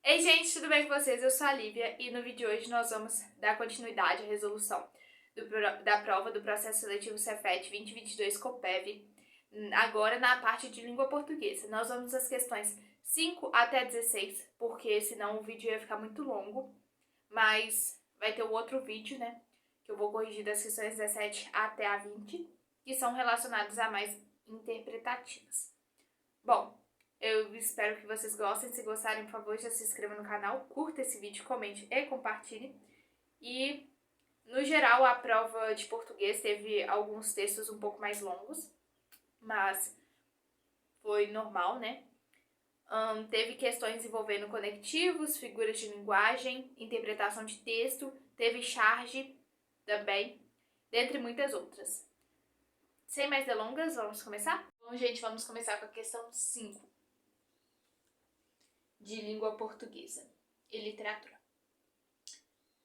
Ei, gente, tudo bem com vocês? Eu sou a Lívia e no vídeo de hoje nós vamos dar continuidade à resolução da prova do processo seletivo Cefet 2022 Copeve, agora na parte de língua portuguesa. Nós vamos às questões 5 até 16, porque senão o vídeo ia ficar muito longo, mas vai ter o outro vídeo, né, que eu vou corrigir das questões 17 até a 20, que são relacionadas a mais interpretativas. Bom, eu espero que vocês gostem. Se gostarem, por favor, já se inscreva no canal, curta esse vídeo, comente e compartilhe. E, no geral, a prova de português teve alguns textos um pouco mais longos, mas foi normal, né? Teve questões envolvendo conectivos, figuras de linguagem, interpretação de texto, teve charge também, dentre muitas outras. Sem mais delongas, vamos começar? Bom, gente, vamos começar com a questão 5. De língua portuguesa e literatura.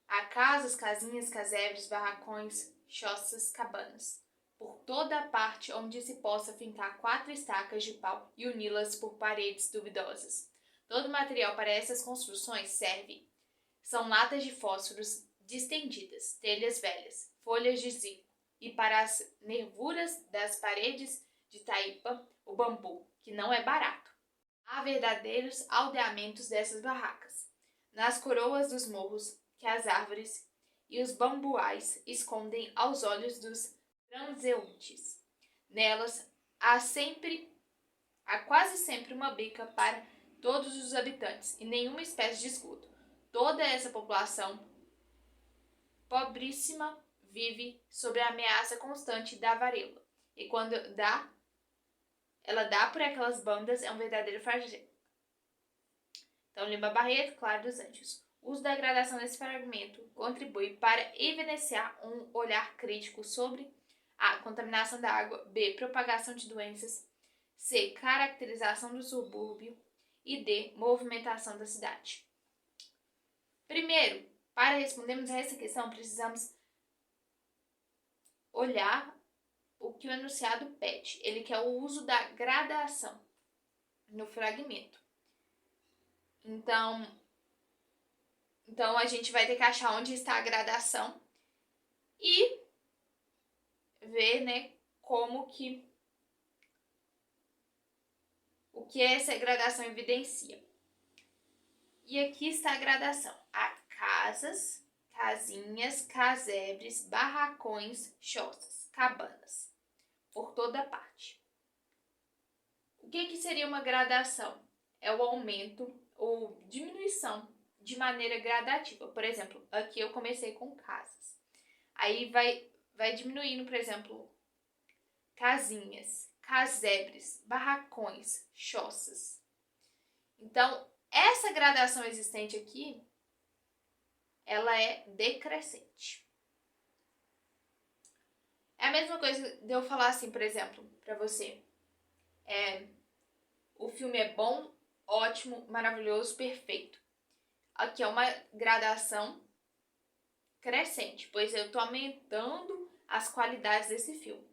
Há casas, casinhas, casebres, barracões, choças, cabanas, por toda a parte onde se possa fincar 4 estacas de pau e uni-las por paredes duvidosas. Todo material para essas construções serve. São latas de fósforos distendidas, telhas velhas, folhas de zico, e para as nervuras das paredes de taipa, o bambu, que não é barato. Há verdadeiros aldeamentos dessas barracas, nas coroas dos morros que as árvores e os bambuais escondem aos olhos dos transeuntes. Nelas há quase sempre uma bica para todos os habitantes e nenhuma espécie de esgoto. Toda essa população pobríssima vive sob a ameaça constante da varíola, e quando ela dá por aquelas bandas, é um verdadeiro flagelo. Então, Lima Barreto, Claro dos Anjos. O uso da gradação nesse fragmento contribui para evidenciar um olhar crítico sobre a contaminação da água, b. propagação de doenças, c. caracterização do subúrbio e d. movimentação da cidade. Primeiro, para respondermos a essa questão, precisamos olhar o que o enunciado pede. Ele quer o uso da gradação no fragmento. Então a gente vai ter que achar onde está a gradação e ver, né, o que essa gradação evidencia. E aqui está a gradação. Há casas, casinhas, casebres, barracões, choças, cabanas, por toda parte. O que seria uma gradação? É o aumento ou diminuição de maneira gradativa. Por exemplo, aqui eu comecei com casas. Aí vai diminuindo, por exemplo, casinhas, casebres, barracões, choças. Então, essa gradação existente aqui, ela é decrescente. É a mesma coisa de eu falar assim, por exemplo, para você. O filme é bom, ótimo, maravilhoso, perfeito. Aqui é uma gradação crescente, pois eu estou aumentando as qualidades desse filme.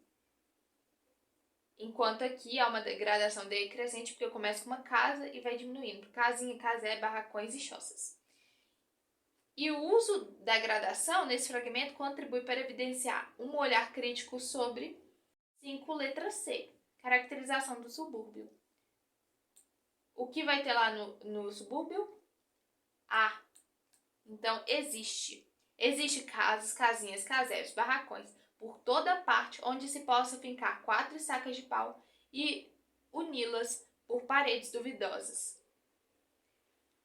Enquanto aqui há uma degradação decrescente, porque eu começo com uma casa e vai diminuindo. Casinha, casé, barracões e choças. E o uso da gradação nesse fragmento contribui para evidenciar um olhar crítico sobre 5, letra C, caracterização do subúrbio. O que vai ter lá no subúrbio? Então, existe casas, casinhas, casebres, barracões, por toda parte onde se possa fincar 4 estacas de pau e uni-las por paredes duvidosas.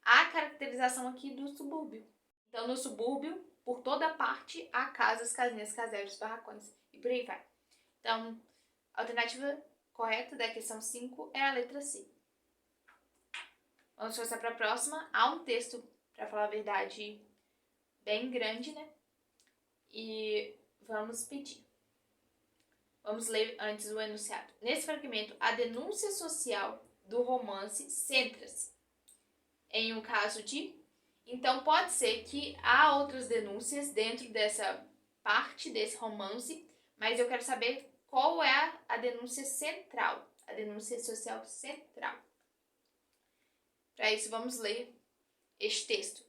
Há caracterização aqui do subúrbio. Então, no subúrbio, por toda parte, há casas, casinhas, casebres, barracões e por aí vai. Então, a alternativa correta da questão 5 é a letra C. Vamos passar para a próxima. Há um texto, para falar a verdade, bem grande, né? E vamos pedir. Vamos ler antes o enunciado. Nesse fragmento, a denúncia social do romance centra-se em um caso de... Então, pode ser que há outras denúncias dentro dessa parte desse romance, mas eu quero saber qual é a denúncia central, a denúncia social central. Para isso, vamos ler este texto.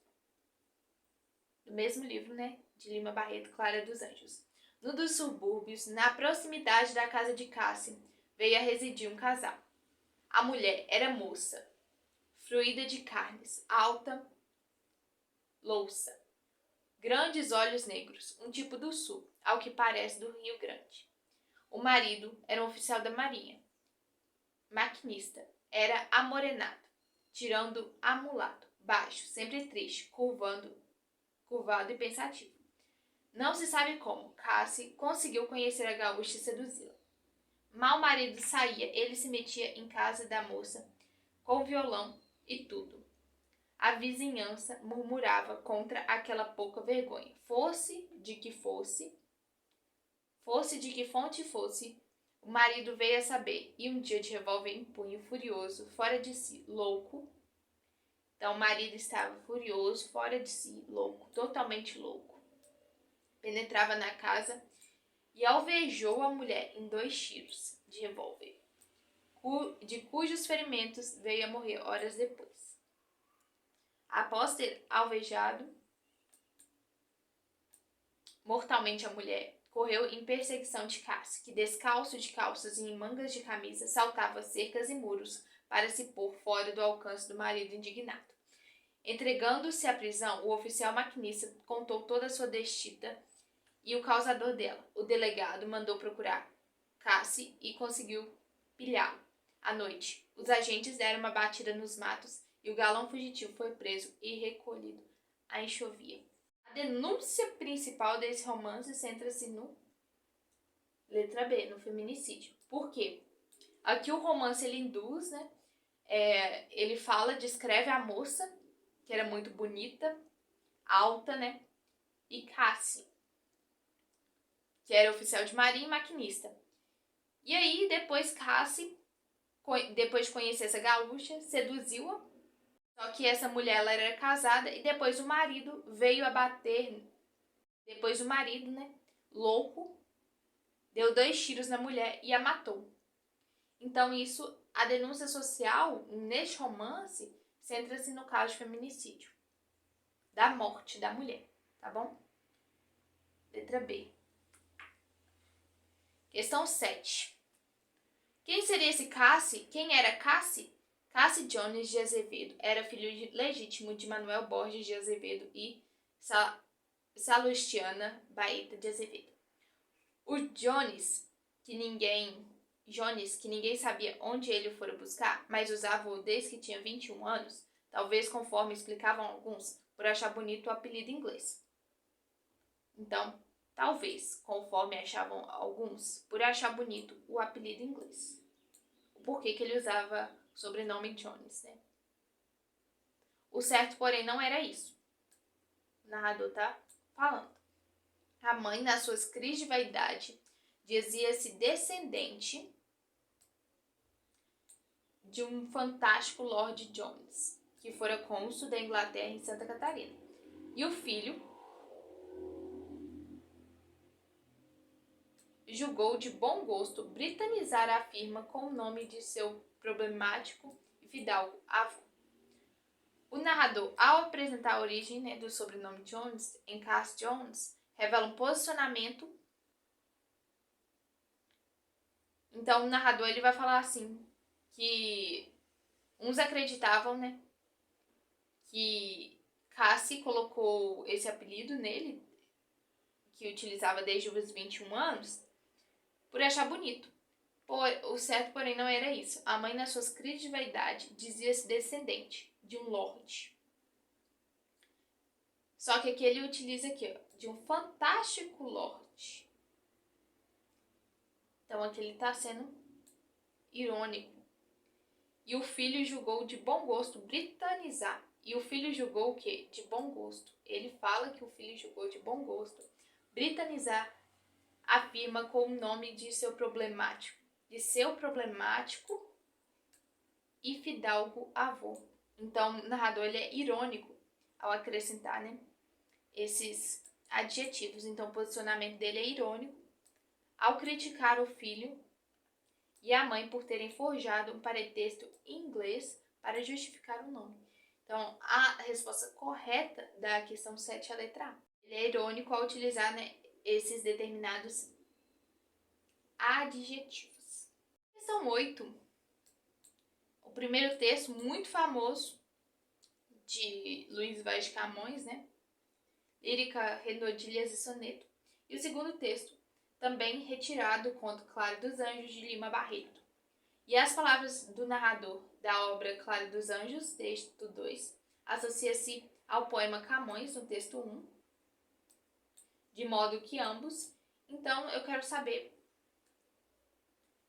Do mesmo livro, né? De Lima Barreto, Clara dos Anjos. No dos subúrbios, na proximidade da casa de Cassie, veio a residir um casal. A mulher era moça, fruída de carnes, alta, louça, grandes olhos negros, um tipo do sul, ao que parece do Rio Grande. O marido era um oficial da marinha, maquinista, era amorenado, tirando amulato, baixo, sempre triste, curvado e pensativo. Não se sabe como Cassie conseguiu conhecer a gaúcha e seduzi-la. Mal o marido saía, ele se metia em casa da moça, com violão e tudo. A vizinhança murmurava contra aquela pouca vergonha. Fosse de que fonte fosse, o marido veio a saber, e um dia de revólver em punho, furioso, fora de si, louco. Então o marido estava furioso, fora de si, louco, totalmente louco. Penetrava na casa e alvejou a mulher em 2 tiros de revólver, de cujos ferimentos veio a morrer horas depois. Após ter alvejado mortalmente a mulher, correu em perseguição de Cassie, que descalço de calças e em mangas de camisa saltava cercas e muros para se pôr fora do alcance do marido indignado. Entregando-se à prisão, o oficial maquinista contou toda a sua desdita e o causador dela. O delegado mandou procurar Cassie e conseguiu pilhá-lo. À noite, os agentes deram uma batida nos matos e o galão fugitivo foi preso e recolhido à enxovia. A denúncia principal desse romance centra-se no letra B, no feminicídio. Por quê? Aqui o romance ele induz, né? Ele descreve a moça, que era muito bonita, alta, né? E Cassie, que era oficial de marinha e maquinista. E aí, depois Cassie, depois de conhecer essa gaúcha, seduziu-a. Só que essa mulher ela era casada e depois o marido veio a bater. Depois o marido, né, louco, deu 2 tiros na mulher e a matou. Então a denúncia social neste romance centra-se no caso de feminicídio, da morte da mulher, tá bom? Letra B. Questão 7. Quem seria esse Cassie? Quem era Cassie? Cassie Jones de Azevedo era filho legítimo de Manuel Borges de Azevedo e Salustiana Baeta de Azevedo. O Jones, que ninguém sabia onde ele fora buscar, mas usava-o desde que tinha 21 anos, talvez conforme explicavam alguns, por achar bonito o apelido inglês. Então, talvez, conforme achavam alguns, por achar bonito o apelido inglês. O porquê que ele usava o sobrenome Jones, né? O certo, porém, não era isso. O narrador tá falando. A mãe, nas suas crises de vaidade, dizia-se descendente de um fantástico Lord Jones, que fora cônsul da Inglaterra em Santa Catarina. E o filho julgou de bom gosto britanizar a firma com o nome de seu problemático e fidalgo avô. O narrador, ao apresentar a origem, né, do sobrenome Jones em Cassie Jones, revela um posicionamento. Então, o narrador ele vai falar assim, que uns acreditavam, né, que Cassie colocou esse apelido nele, que utilizava desde os 21 anos, por achar bonito. O certo, porém, não era isso. A mãe, nas suas crises de vaidade, dizia-se descendente de um lord. Só que aqui ele utiliza aqui, ó, de um fantástico lord. Então aqui ele está sendo irônico. E o filho julgou de bom gosto britanizar. E o filho julgou o quê? De bom gosto. Ele fala que o filho julgou de bom gosto britanizar a firma com o nome de seu problemático. E fidalgo avô. Então, o narrador ele é irônico ao acrescentar, né, esses adjetivos. Então, o posicionamento dele é irônico ao criticar o filho e a mãe por terem forjado um parentesco inglês para justificar o nome. Então, resposta correta da questão 7, a letra A. Ele é irônico ao utilizar, né, esses determinados adjetivos. Questão 8. O primeiro texto, muito famoso, de Luiz Vaz de Camões, né? Lírica, Renodilhas e Soneto. E o segundo texto, também retirado do conto Claro dos Anjos, de Lima Barreto. E as palavras do narrador da obra Claro dos Anjos, texto 2, associa-se ao poema Camões, no texto 1, de modo que ambos. Então, eu quero saber,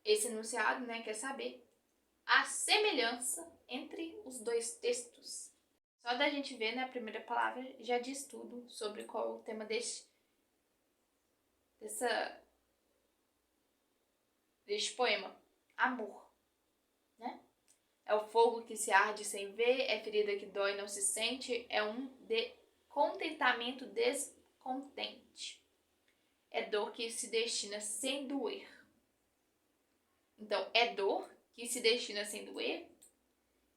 esse enunciado, né, quer saber a semelhança entre os dois textos. Só da gente ver, né, a primeira palavra já diz tudo sobre qual é o tema deste poema. Amor, né? É o fogo que se arde sem ver, é ferida que dói e não se sente, é um contentamento descontente. É dor que se destina sem doer. Então, é dor que se destina sem doer,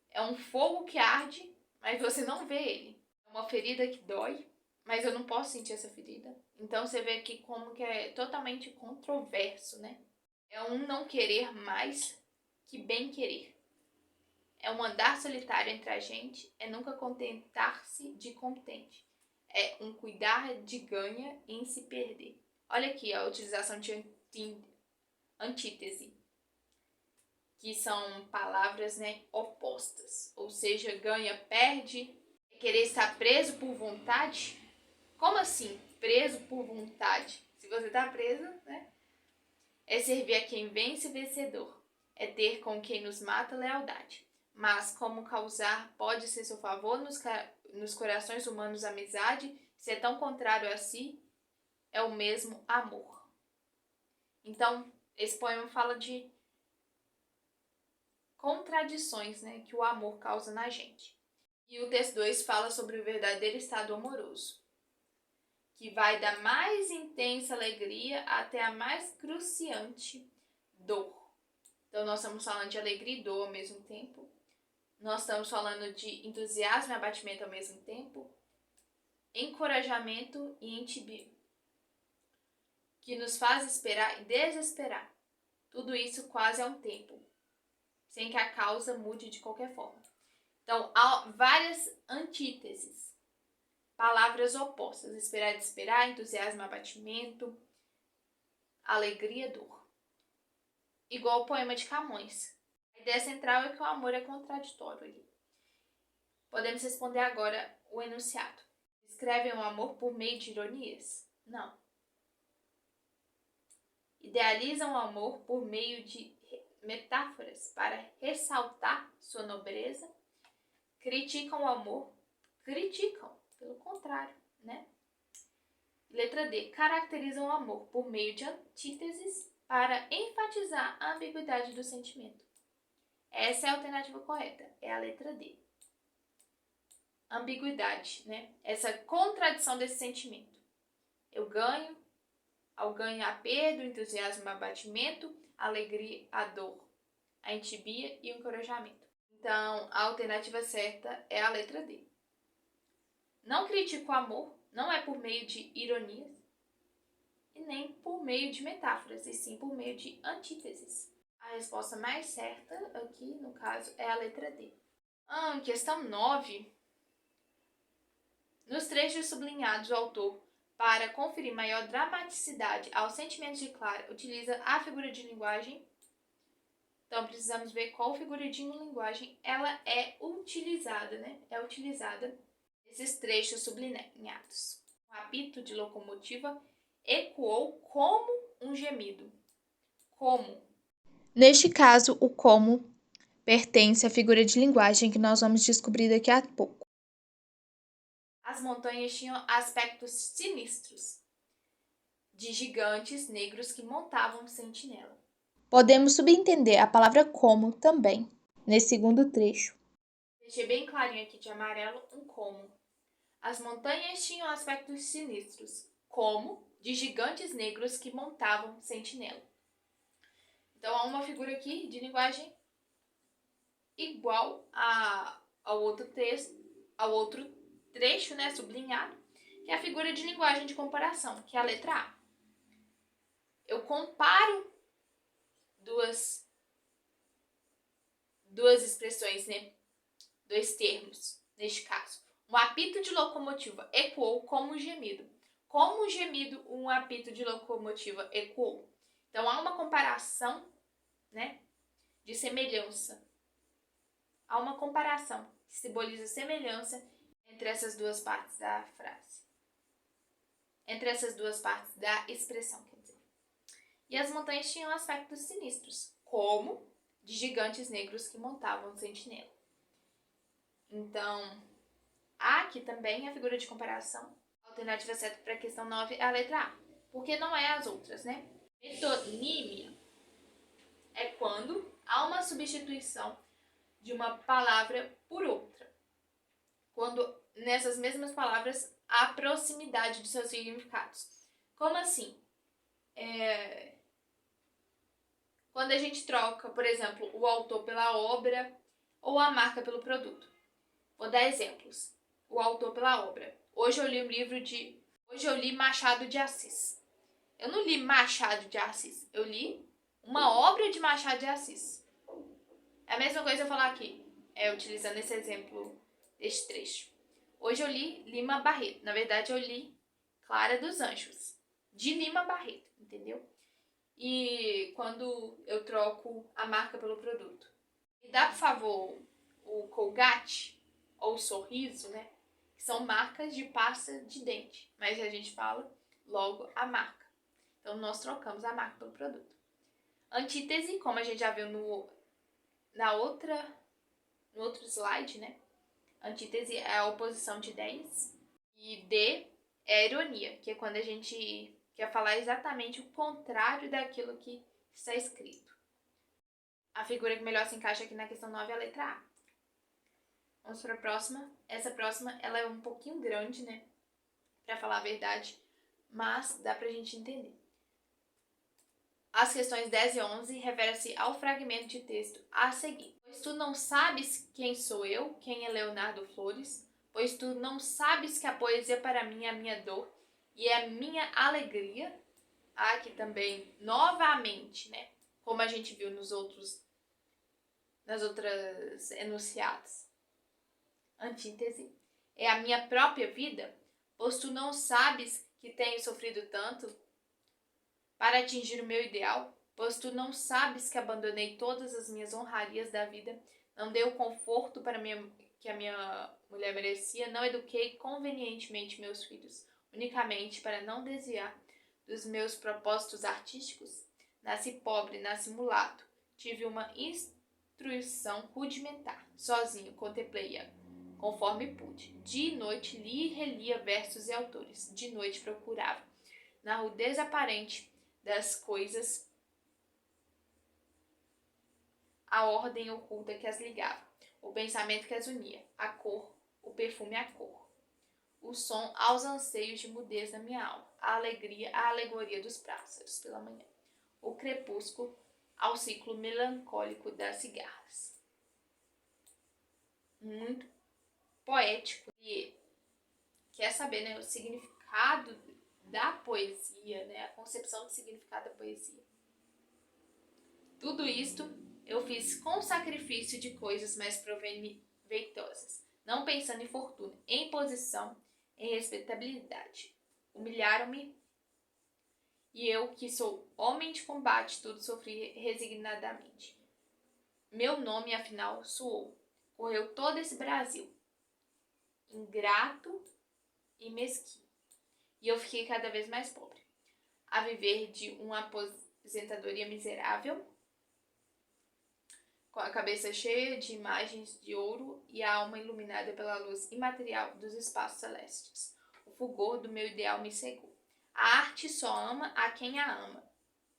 é um fogo que arde, mas você não vê ele. É uma ferida que dói, mas eu não posso sentir essa ferida. Então você vê aqui como que é totalmente controverso, né? É um não querer mais que bem querer. É um andar solitário entre a gente, é nunca contentar-se de contente. É um cuidar de ganha em se perder. Olha aqui a utilização de antítese, que são palavras, né, opostas. Ou seja, ganha, perde, querer estar preso por vontade. Como assim, preso por vontade? Se você está preso, né? É servir a quem vence vencedor. É ter com quem nos mata lealdade. Mas como causar pode ser seu favor nos corações humanos amizade, se é tão contrário a si, é o mesmo amor. Então, esse poema fala de contradições, né, que o amor causa na gente. E o texto 2 fala sobre o verdadeiro estado amoroso, que vai da mais intensa alegria até a mais cruciante dor. Então, nós estamos falando de alegria e dor ao mesmo tempo. Nós estamos falando de entusiasmo e abatimento ao mesmo tempo. Encorajamento e entibia, que nos faz esperar e desesperar. Tudo isso quase ao tempo, sem que a causa mude de qualquer forma. Então, há várias antíteses, palavras opostas: esperar e desesperar, entusiasmo e abatimento, alegria e dor. Igual o poema de Camões. A ideia central é que o amor é contraditório ali. Podemos responder agora o enunciado. Escrevem o amor por meio de ironias? Não. Idealizam o amor por meio de metáforas para ressaltar sua nobreza? Criticam o amor? Criticam, pelo contrário, né? Letra D. Caracterizam o amor por meio de antíteses para enfatizar a ambiguidade do sentimento. Essa é a alternativa correta, é a letra D. Ambiguidade, né? Essa contradição desse sentimento. Eu ganho, ao ganho a perda, o entusiasmo, o abatimento, a alegria, a dor, a entibia e o encorajamento. Então, a alternativa certa é a letra D. Não critico o amor, não é por meio de ironias e nem por meio de metáforas, e sim por meio de antíteses. A resposta mais certa aqui, no caso, é a letra D. Questão 9. Nos trechos sublinhados, o autor, para conferir maior dramaticidade aos sentimentos de Clara, utiliza a figura de linguagem. Então, precisamos ver qual figura de linguagem ela é utilizada, né? É utilizada nesses trechos sublinhados. O apito de locomotiva ecoou como um gemido. Como? Neste caso, o como pertence à figura de linguagem que nós vamos descobrir daqui a pouco. As montanhas tinham aspectos sinistros, de gigantes negros que montavam sentinela. Podemos subentender a palavra como também, nesse segundo trecho. Deixei bem clarinho aqui de amarelo um como. As montanhas tinham aspectos sinistros, como de gigantes negros que montavam sentinela. Então, há uma figura aqui de linguagem igual ao outro texto, ao outro trecho, né, sublinhado, que é a figura de linguagem de comparação, que é a letra A. Eu comparo duas expressões, né, dois termos, neste caso. Um apito de locomotiva ecoou como um gemido. Como um gemido, um apito de locomotiva ecoou. Então, há uma comparação, né, de semelhança. Há uma comparação que simboliza semelhança entre essas duas partes da frase. Entre essas duas partes da expressão, quer dizer. E as montanhas tinham aspectos sinistros, como de gigantes negros que montavam um sentinela. Então, há aqui também a figura de comparação. A alternativa certa para a questão 9 é a letra A, porque não é as outras, né? Metonímia é quando há uma substituição de uma palavra por outra. Quando nessas mesmas palavras há proximidade de seus significados. Como assim? Quando a gente troca, por exemplo, o autor pela obra ou a marca pelo produto. Vou dar exemplos. O autor pela obra. Hoje eu li Machado de Assis. Eu não li Machado de Assis, eu li uma obra de Machado de Assis. É a mesma coisa eu falar aqui, utilizando esse exemplo deste trecho. Hoje eu li Lima Barreto. Na verdade, eu li Clara dos Anjos, de Lima Barreto, entendeu? E quando eu troco a marca pelo produto. Me dá, por favor, o Colgate ou o Sorriso, né? Que são marcas de pasta de dente. Mas a gente fala logo a marca. Então, nós trocamos a marca pelo produto. Antítese, como a gente já viu no outro slide, né? Antítese é a oposição de ideias. E D é a ironia, que é quando a gente quer falar exatamente o contrário daquilo que está escrito. A figura que melhor se encaixa aqui na questão 9 é a letra A. Vamos para a próxima. Essa próxima, ela é um pouquinho grande, né? Para falar a verdade, mas dá pra gente entender. As questões 10 e 11 referem-se ao fragmento de texto a seguir. Pois tu não sabes quem sou eu, quem é Leonardo Flores, pois tu não sabes que a poesia para mim é a minha dor e é a minha alegria. Aqui também, novamente, né? Como a gente viu nas outras enunciados. Antítese. É a minha própria vida, pois tu não sabes que tenho sofrido tanto para atingir o meu ideal, pois tu não sabes que abandonei todas as minhas honrarias da vida, não dei o conforto que a minha mulher merecia, não eduquei convenientemente meus filhos, unicamente para não desviar dos meus propósitos artísticos. Nasci pobre, nasci mulato, tive uma instrução rudimentar, sozinho contemplei-a conforme pude. Dia e noite li e relia versos e autores, de noite procurava, na rudez aparente das coisas, a ordem oculta que as ligava, o pensamento que as unia, a cor, o perfume a cor, o som aos anseios de mudez da minha alma, a alegria, a alegoria dos pássaros pela manhã, o crepúsculo ao ciclo melancólico das cigarras. Muito poético. E quer saber, né, o significado da poesia, né, a concepção de significado da poesia. Tudo isto eu fiz com sacrifício de coisas mais proveitosas, não pensando em fortuna, em posição, em respeitabilidade. Humilharam-me e eu, que sou homem de combate, tudo sofri resignadamente. Meu nome, afinal, soou. Correu todo esse Brasil, ingrato e mesquinho. E eu fiquei cada vez mais pobre, a viver de uma aposentadoria miserável, com a cabeça cheia de imagens de ouro e a alma iluminada pela luz imaterial dos espaços celestes. O fulgor do meu ideal me cegou. A arte só ama a quem a ama,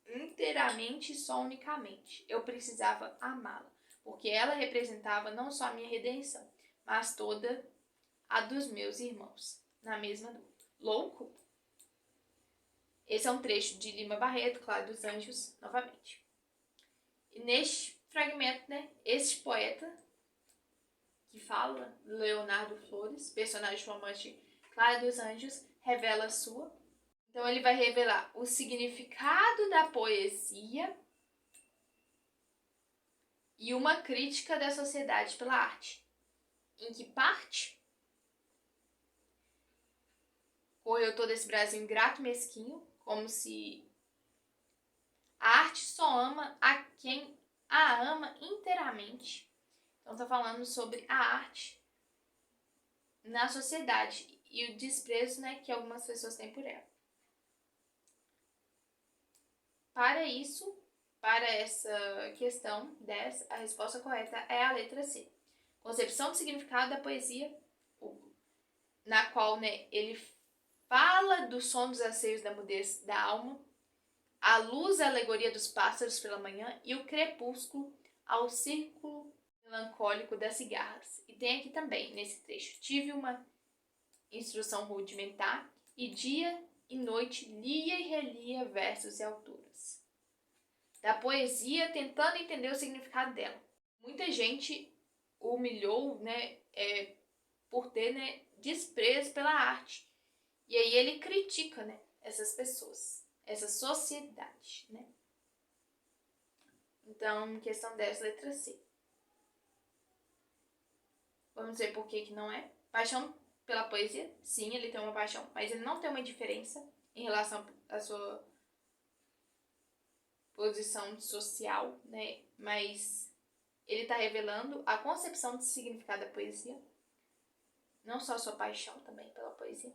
inteiramente e só unicamente. Eu precisava amá-la, porque ela representava não só a minha redenção, mas toda a dos meus irmãos, na mesma dor. Louco? Esse é um trecho de Lima Barreto, Clara dos Anjos, novamente. E neste fragmento, né, este poeta, que fala, Leonardo Flores, personagem flamante Clara dos Anjos, revela a sua. Então ele vai revelar o significado da poesia e uma crítica da sociedade pela arte. Em que parte? Correu todo esse Brasil ingrato e mesquinho, como se a arte só ama a quem a ama inteiramente. Então tá falando sobre a arte na sociedade e o desprezo, né, que algumas pessoas têm por ela. Para isso, para essa questão a resposta correta é a letra C. Concepção do significado da poesia, na qual, né, ele fala do som dos anseios da mudez da alma, a luz, a alegoria dos pássaros pela manhã e o crepúsculo ao círculo melancólico das cigarras. E tem aqui também, nesse trecho, tive uma instrução rudimentar e dia e noite lia e relia versos e alturas da poesia, tentando entender o significado dela. Muita gente o humilhou, né, por ter, né, desprezo pela arte. E aí ele critica, né, essas pessoas, essa sociedade, né? Então, questão 10, letra C. Vamos ver por que não é. Paixão pela poesia, sim, ele tem uma paixão, mas ele não tem uma diferença em relação à sua posição social, né? Mas ele está revelando a concepção do significado da poesia, não só a sua paixão também pela poesia.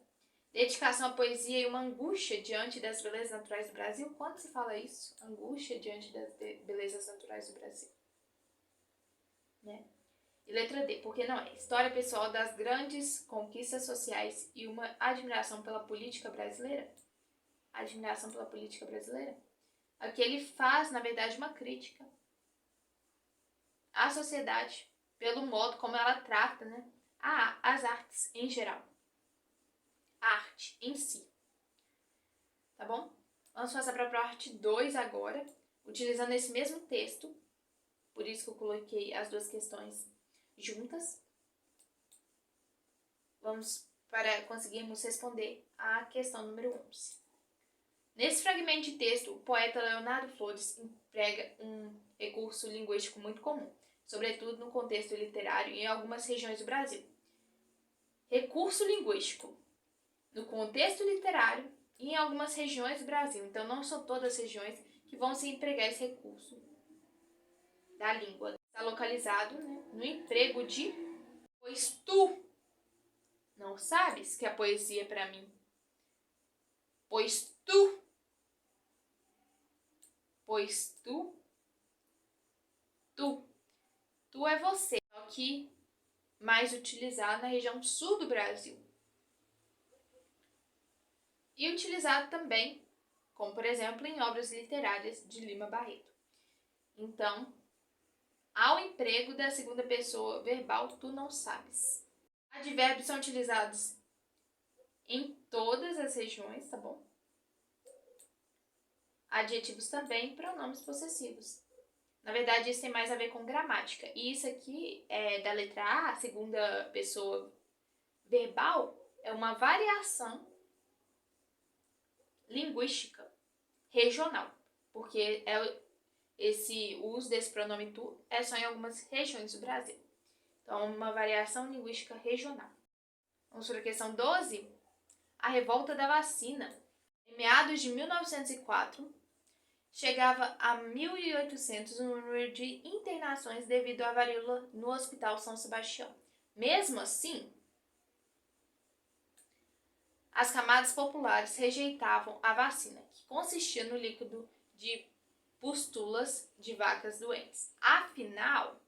Dedicação à poesia e uma angústia diante das belezas naturais do Brasil. Quando se fala isso? Angústia diante das belezas naturais do Brasil, né? E letra D, porque não é? História pessoal das grandes conquistas sociais e uma admiração pela política brasileira. Admiração pela política brasileira. Aqui ele faz, na verdade, uma crítica à sociedade pelo modo como ela trata, né, as artes em geral. A arte em si. Tá bom? Vamos passar para a parte 2 agora, utilizando esse mesmo texto. Por isso que eu coloquei as duas questões juntas. Vamos para conseguirmos responder a questão número 11. Nesse fragmento de texto, o poeta Leonardo Flores emprega um recurso linguístico muito comum, sobretudo no contexto literário e em algumas regiões do Brasil. Recurso linguístico no contexto literário e em algumas regiões do Brasil. Então, não são todas as regiões que vão se empregar esse recurso da língua. Está localizado, né, no emprego de pois tu não sabes que a poesia é para mim. Pois tu é você, aqui mais utilizado na região sul do Brasil. E utilizado também, como por exemplo, em obras literárias de Lima Barreto. Então, ao emprego da segunda pessoa verbal, tu não sabes. Advérbios são utilizados em todas as regiões, tá bom? Adjetivos também, pronomes possessivos. Na verdade, isso tem mais a ver com gramática. E isso aqui, da letra A, segunda pessoa verbal, é uma variação linguística regional. Porque o uso desse pronome tu é só em algumas regiões do Brasil. Então, uma variação linguística regional. Vamos para a questão 12. A revolta da vacina. Em meados de 1904, chegava a 1.800 o número de internações devido à varíola no Hospital São Sebastião. Mesmo assim, as camadas populares rejeitavam a vacina, que consistia no líquido de pústulas de vacas doentes. Afinal,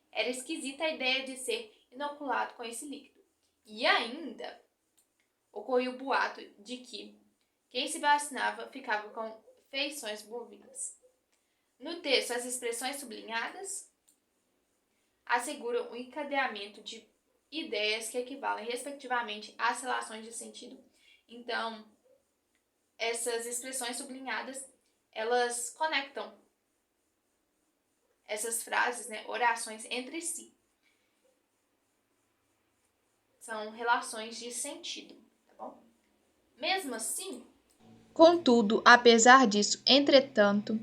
era esquisita a ideia de ser inoculado com esse líquido. E ainda ocorreu o boato de que quem se vacinava ficava com feições bovinas. No texto, as expressões sublinhadas asseguram o encadeamento de ideias que equivalem respectivamente às relações de sentido. Então, essas expressões sublinhadas, elas conectam essas frases, né, orações entre si. são relações de sentido, tá bom? Mesmo assim, Contudo, apesar disso, entretanto,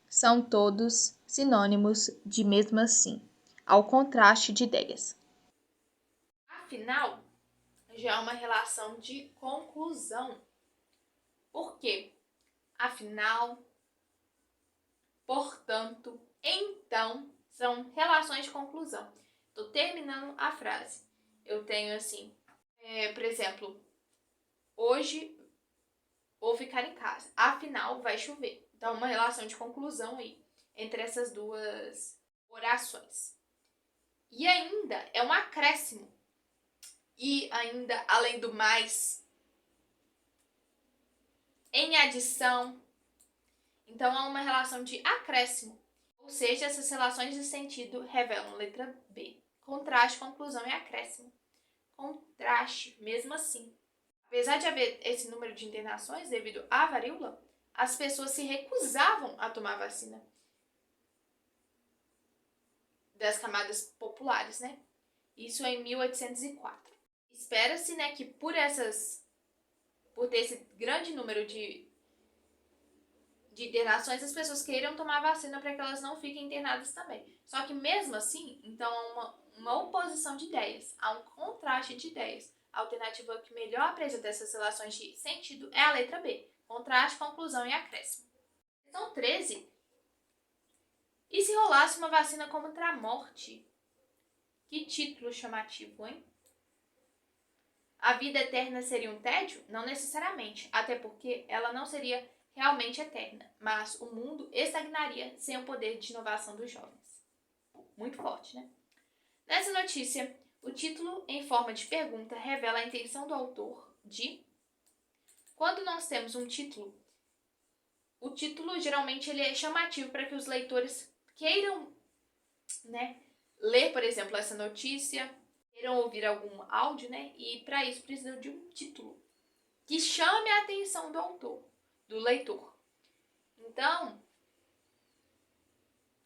são todos sinônimos de mesmo assim, ao contraste de ideias. afinal, já é uma relação de conclusão. Por quê? Afinal, portanto, então, são relações de conclusão. Estou terminando a frase. Eu tenho assim, por exemplo, hoje vou ficar em casa. Afinal, vai chover. Então, uma relação de conclusão aí entre essas duas orações. E ainda é um acréscimo. E ainda, além do mais, em adição. Então, há uma relação de acréscimo. Ou seja, essas relações de sentido revelam, letra B, contraste, conclusão e acréscimo. Contraste, mesmo assim. Apesar de haver esse número de internações devido à varíola, as pessoas se recusavam a tomar vacina das camadas populares, né? Isso em 1804. Espera-se, né, que por ter esse grande número de internações, as pessoas queiram tomar vacina para que elas não fiquem internadas também. Só que mesmo assim, então há uma oposição de ideias, há um contraste de ideias. A alternativa que melhor apresenta essas relações de sentido é a letra B, contraste, conclusão e acréscimo. Questão 13. E se rolasse uma vacina contra a morte? Que título chamativo, hein? A vida eterna seria um tédio? Não necessariamente, até porque ela não seria realmente eterna, mas o mundo estagnaria sem o poder de inovação dos jovens. Muito forte, né? Nessa notícia, o título, em forma de pergunta, revela a intenção do autor de... Quando nós temos um título, o título geralmente ele é chamativo para que os leitores queiram, né, ler, por exemplo, essa notícia, queiram ouvir algum áudio, né? E para isso precisam de um título que chame a atenção do autor, do leitor. Então,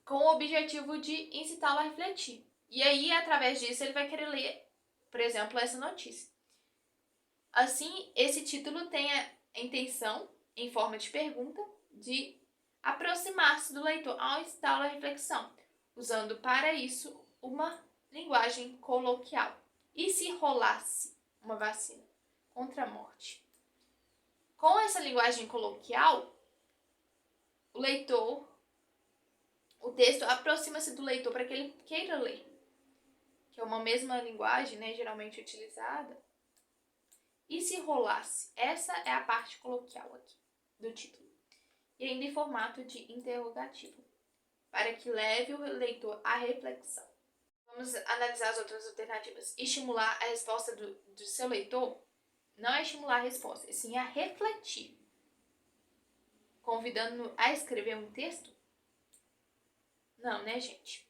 com o objetivo de incitá-lo a refletir. E aí, através disso, ele vai querer ler, por exemplo, essa notícia. Assim, esse título tem a intenção, em forma de pergunta, de aproximar-se do leitor ao incitá-lo à reflexão, usando para isso uma linguagem coloquial. E se rolasse uma vacina contra a morte? Com essa linguagem coloquial, o texto aproxima-se do leitor para que ele queira ler, que é uma mesma linguagem, né, geralmente utilizada. E se rolasse? Essa é a parte coloquial aqui do título. E ainda em formato de interrogativo, para que leve o leitor à reflexão. Vamos analisar as outras alternativas. Estimular a resposta do seu leitor não é estimular a resposta, e sim a refletir, convidando-no a escrever um texto? Não, né, gente?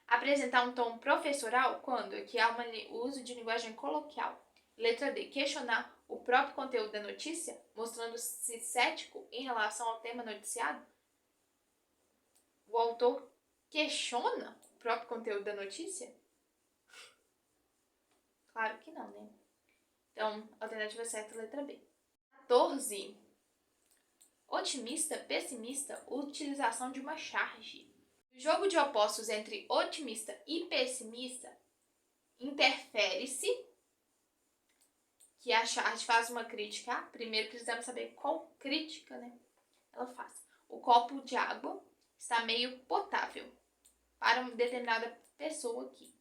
Apresentar um tom professoral quando aqui há o uso de linguagem coloquial. Letra D. Questionar o próprio conteúdo da notícia, mostrando-se cético em relação ao tema noticiado. O autor questiona o próprio conteúdo da notícia? Claro que não, né? Então, alternativa certa, letra B. 14. Otimista, pessimista, utilização de uma charge. No jogo de opostos entre otimista e pessimista, interfere-se que a charge faz uma crítica. Primeiro precisamos saber qual crítica, né, ela faz. O copo de água está meio potável para uma determinada pessoa aqui.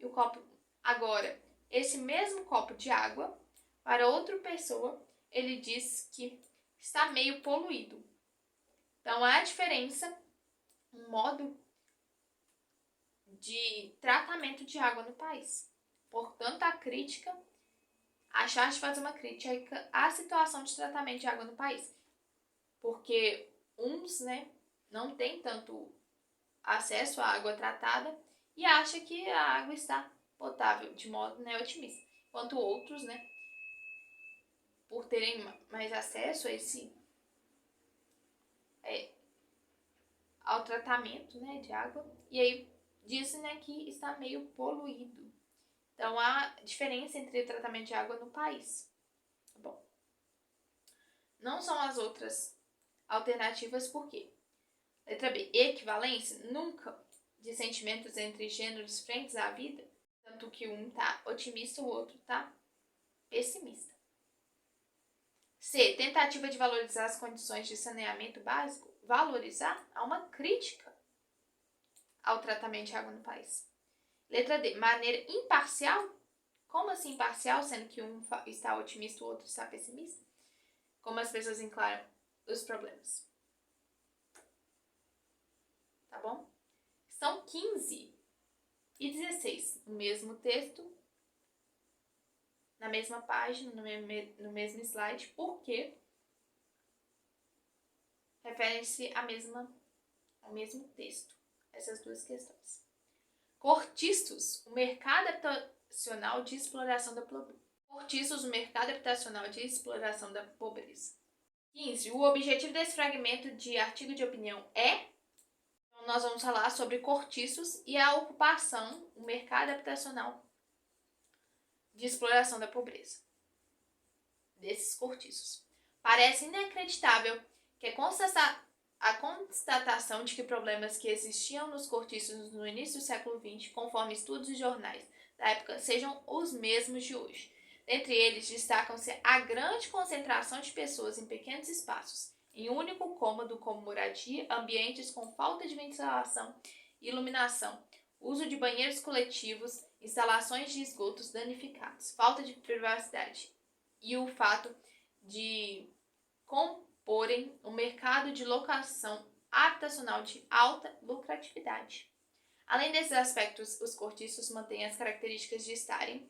E o copo, agora, esse mesmo copo de água, para outra pessoa, ele diz que está meio poluído. Então, há diferença, um modo de tratamento de água no país. Portanto, a charge faz uma crítica à situação de tratamento de água no país. Porque uns, né, não têm tanto acesso à água tratada e acha que a água está potável, de modo, né, otimista. Enquanto outros, né, por terem mais acesso a ao tratamento, né, de água, e aí dizem, né, que está meio poluído. Então, há diferença entre o tratamento de água no país. Tá bom? Não são as outras alternativas, por quê? Letra B. Equivalência? Nunca de sentimentos entre gêneros frentes à vida, tanto que um tá otimista, o outro tá pessimista. C. Tentativa de valorizar as condições de saneamento básico. Valorizar há uma crítica ao tratamento de água no país. Letra D. Maneira imparcial? Como assim imparcial, sendo que um está otimista e o outro está pessimista? Como as pessoas encaram os problemas. Tá bom? São 15 e 16 no mesmo texto, na mesma página, no mesmo slide, porque referem-se ao mesmo texto, essas duas questões. Cortiços, o mercado habitacional de exploração da pobreza. Cortiços, o mercado habitacional de exploração da pobreza. 15. O objetivo desse fragmento de artigo de opinião é... Então, nós vamos falar sobre cortiços e a ocupação, o mercado habitacional de exploração da pobreza desses cortiços. Parece inacreditável que a constatação de que problemas que existiam nos cortiços no início do século XX, conforme estudos de jornais da época, sejam os mesmos de hoje. Dentre eles, destacam-se a grande concentração de pessoas em pequenos espaços, em um único cômodo como moradia, ambientes com falta de ventilação e iluminação, uso de banheiros coletivos, instalações de esgotos danificados, falta de privacidade e o fato de comporem um mercado de locação habitacional de alta lucratividade. Além desses aspectos, os cortiços mantêm as características de estarem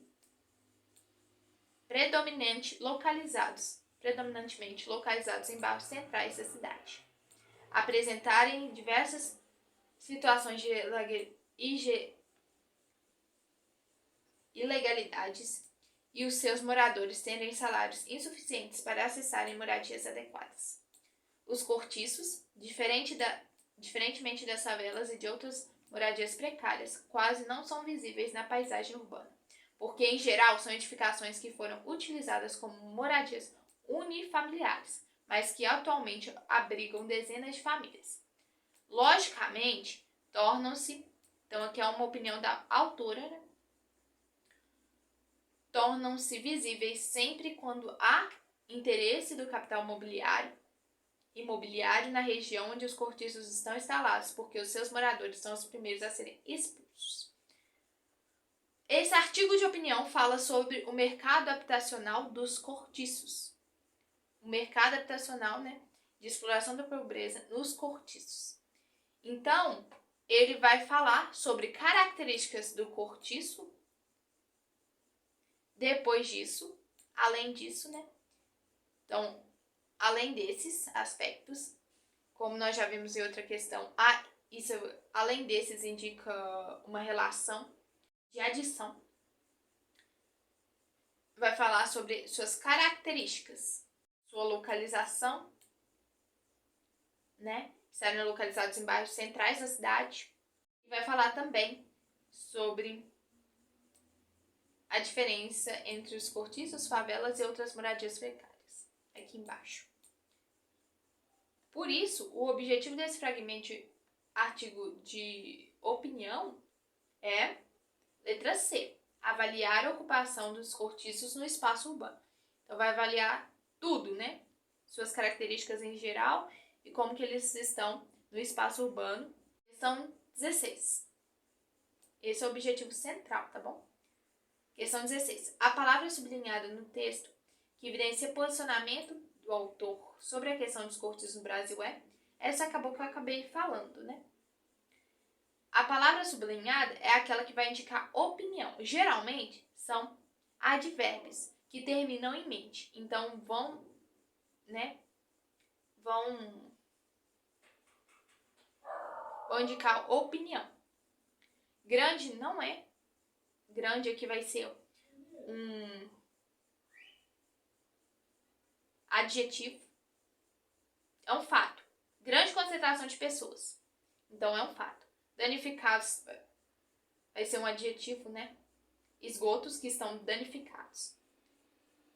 predominantemente localizados em bairros centrais da cidade, apresentarem diversas situações de ilegalidades e os seus moradores terem salários insuficientes para acessarem moradias adequadas. Os cortiços, diferentemente das favelas e de outras moradias precárias, quase não são visíveis na paisagem urbana, porque em geral são edificações que foram utilizadas como moradias unifamiliares, mas que atualmente abrigam dezenas de famílias. Logicamente, tornam-se, então aqui é uma opinião da autora, né? Tornam-se visíveis sempre quando há interesse do capital imobiliário na região onde os cortiços estão instalados, porque os seus moradores são os primeiros a serem expulsos. Esse artigo de opinião fala sobre o mercado habitacional dos cortiços. O mercado habitacional, né, de exploração da pobreza nos cortiços. Então, ele vai falar sobre características do cortiço. Depois disso, além disso, né? Então, além desses aspectos, como nós já vimos em outra questão, além desses indica uma relação de adição. Vai falar sobre suas características, sua localização, né? Estarem localizados em bairros centrais da cidade. E vai falar também sobre a diferença entre os cortiços, favelas e outras moradias precárias, aqui embaixo. Por isso, o objetivo desse fragmento de artigo de opinião é, letra C, avaliar a ocupação dos cortiços no espaço urbano. Então, vai avaliar tudo, né? Suas características em geral e como que eles estão no espaço urbano. Questão 16. Esse é o objetivo central, tá bom? Questão 16. A palavra sublinhada no texto que evidencia posicionamento do autor sobre a questão dos cortiços no Brasil essa acabou que eu acabei falando, né? A palavra sublinhada é aquela que vai indicar opinião. Geralmente, são advérbios que terminam em mente. Então, vão indicar opinião. Grande não é. Grande aqui vai ser um adjetivo. É um fato. Grande concentração de pessoas. Então, é um fato. Danificados vai ser um adjetivo, né? esgotos que estão danificados.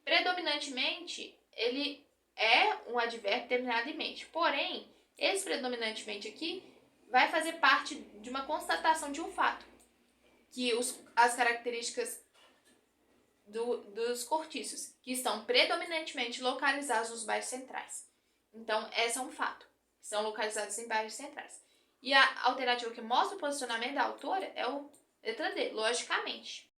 Predominantemente, ele é um advérbio terminado em mente. Porém, esse predominantemente aqui vai fazer parte de uma constatação de um fato, que as características dos cortiços, que estão predominantemente localizados nos bairros centrais. Então, esse é um fato. São localizados em bairros centrais. E a alternativa que mostra o posicionamento da autora é a letra D, logicamente.